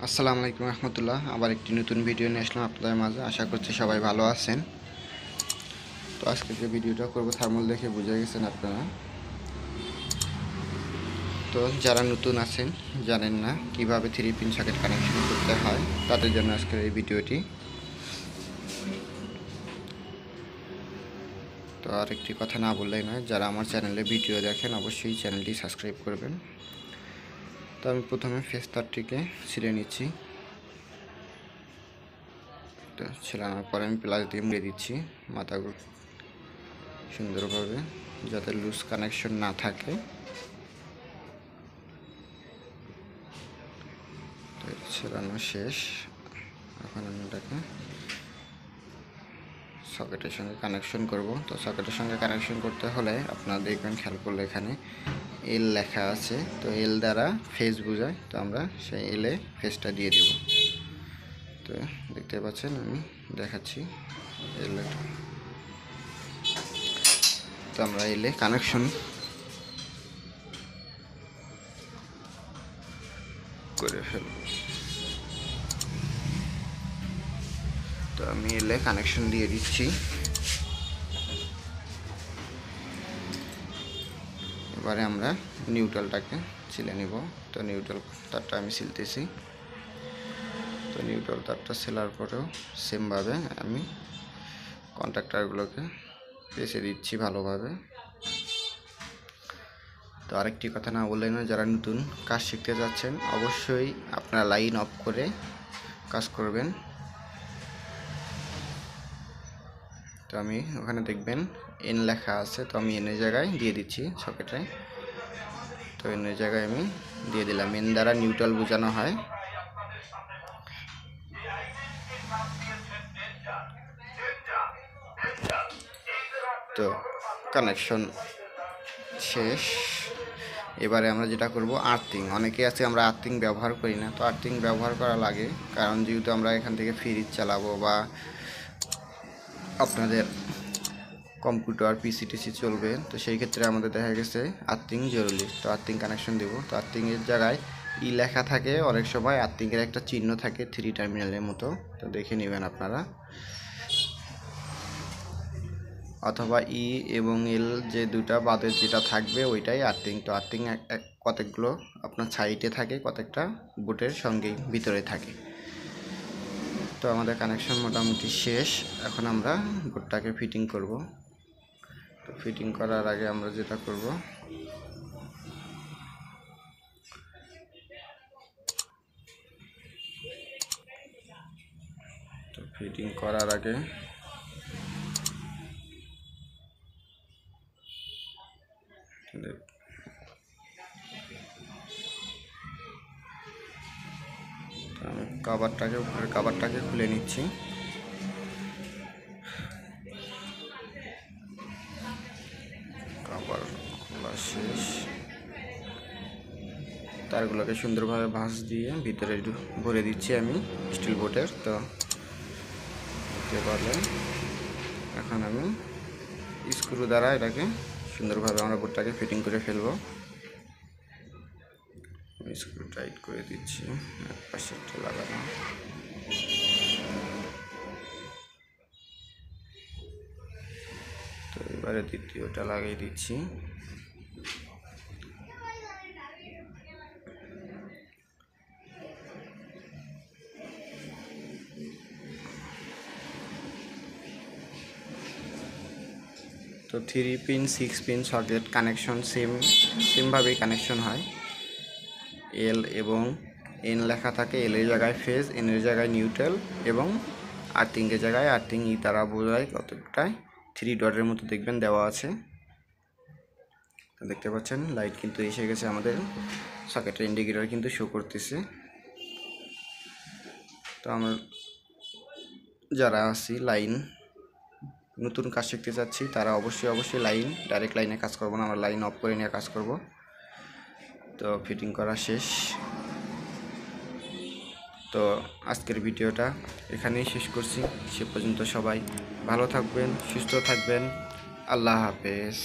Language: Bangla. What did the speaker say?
আসসালামু আলাইকুম রহমতুল্লাহ। আবার একটি নতুন ভিডিও নিয়ে আসলাম আপনাদের মাঝে। আশা করছি সবাই ভালো আছেন। তো আজকে যে ভিডিওটা করব থার্মাল দেখে বুঝে গেছেন আপনারা। তো যারা নতুন আছেন, জানেন না কিভাবে 3 পিন সকেট কানেকশন করতে হয়, তাদের জন্য আজকের এই ভিডিওটি। তো আর একটি কথা না বললেই নয়, যারা আমার চ্যানেলে ভিডিও দেখেন অবশ্যই চ্যানেলটি সাবস্ক্রাইব করবেন। তো আমি প্রথমে ফেস তারটিকে ছিঁড়ে নিচ্ছি। তো ছিলানোর পরে আমি প্লাস দিয়ে মুড়ে দিচ্ছি মাথাগুলো সুন্দরভাবে, যাতে লুজ কানেকশন না থাকে। তো ছিলানো শেষ। এখন আমি এটাকে সকেটের সঙ্গে কানেকশন করব। তো সকেটের সঙ্গে কানেকশন করতে হলে আপনারা দেখবেন, খেয়াল করলে এখানে এল লেখা আছে। তো এল দ্বারা ফেজ বোঝায়, তো আমরা সেই এলে ফেজটা দিয়ে দেব। তো দেখতে পাচ্ছেন, আমি দেখাচ্ছি এল। তো আমরা এলে কানেকশন করে ফেলব। তো আমি এলে কানেকশন দিয়ে দিচ্ছি। এবারে আমরা নিউট্রালটাকে ছিলে নিব। তো নিউট্রাল তারটা আমি সিলতেছি। তো নিউট্রাল তারটা সেলার পরেও সেমভাবে আমি কন্ট্যাক্টারগুলোকে পেঁচে দিচ্ছি ভালোভাবে। তো আরেকটি কথা না বললেই না, যারা নতুন কাজ শিখতে যাচ্ছেন অবশ্যই আপনারা লাইন অফ করে কাজ করবেন। তো আমি ওখানে দেখবেন এন লেখা আছে, তো আমি এনের জায়গায় দিয়ে দিচ্ছি সকেটে। তো এনের জায়গায় আমি দিয়ে দিলাম। এন দ্বারা নিউট্রাল বোঝানো হয়। তো কানেকশন শেষ। এবারে আমরা যেটা করব, আর্থিং। অনেকে আছে আমরা আর্থিং ব্যবহার করি না, তো আর্থিং ব্যবহার করা লাগে, কারণ যেহেতু আমরা এখান থেকে ফ্রিজ চালাবো বা আপনাদের কম্পিউটার পিসি চলবে, তো সেই ক্ষেত্রে আমাদের দেখা গেছে আর্থিং জরুরি। তো আর্থিং কানেকশন দেব। তো আর্থিংয়ের জায়গায় ই লেখা থাকে, অনেক সময় আর্থিংয়ের একটা চিহ্ন থাকে 3 টার্মিনালের মতো, তো দেখে নেবেন আপনারা। অথবা ই এবং এল যে দুটা বাদের যেটা থাকবে ওইটাই আর্থিং। তো আর্থিং কতকগুলো আপনার সাইডে থাকে, কতকটা বোর্ডের সঙ্গেই ভিতরে থাকে। তো আমাদের কানেকশন মোটামুটি শেষ। এখন আমরা বোর্ডটাকে ফিটিং করব। তো ফিটিং করার আগে আমরা যেটা করব, তো ফিটিং করার আগে আমি উপরের কভারটাকে খুলে নিচ্ছি। কভার খোলা শেষ। তারগুলোকে সুন্দরভাবে ভাঁজ দিয়ে ভিতরে ভরে দিচ্ছি আমি স্টিল বোর্ডের। তো দেখতে পারলেন, এখন আমি স্ক্রু দ্বারা এটাকে সুন্দরভাবে আমরা বোর্ডটাকে ফিটিং করে ফেলবো। স্ক্রু টাইট করে দিচ্ছি, এক পাশেরটা লাগানো। তো এবারে দ্বিতীয়টা লাগিয়ে দিচ্ছি। তো 3 পিন 6 পিন সকেট কানেকশন সেমভাবেই কানেকশন হয়। এল এবং এন লেখা থাকে, এল এর জায়গায় ফেজ, এন এর জায়গায় নিউট্রাল এবং আর্থিংয়ের জায়গায় আর্থিং ই তারা বোঝায় কতটায় 3 ডটের মতো দেখবেন দেওয়া আছে। দেখতে পাচ্ছেন লাইট কিন্তু এসে গেছে, আমাদের সকেটের ইন্ডিকেটর কিন্তু শো করতেছে। তো আমরা যারা আছি লাইন নতুন কাজ শিখতে চাচ্ছি, তারা অবশ্যই লাইন ডাইরেক্ট লাইনে কাজ করব না, আমরা লাইন অফ করে নিয়ে কাজ করব। তো ফিটিং করা শেষ। তো আজকের ভিডিওটা এখানেই শেষ করছি। সে পর্যন্ত সবাই ভালো থাকবেন, সুস্থ থাকবেন। আল্লাহ হাফেজ।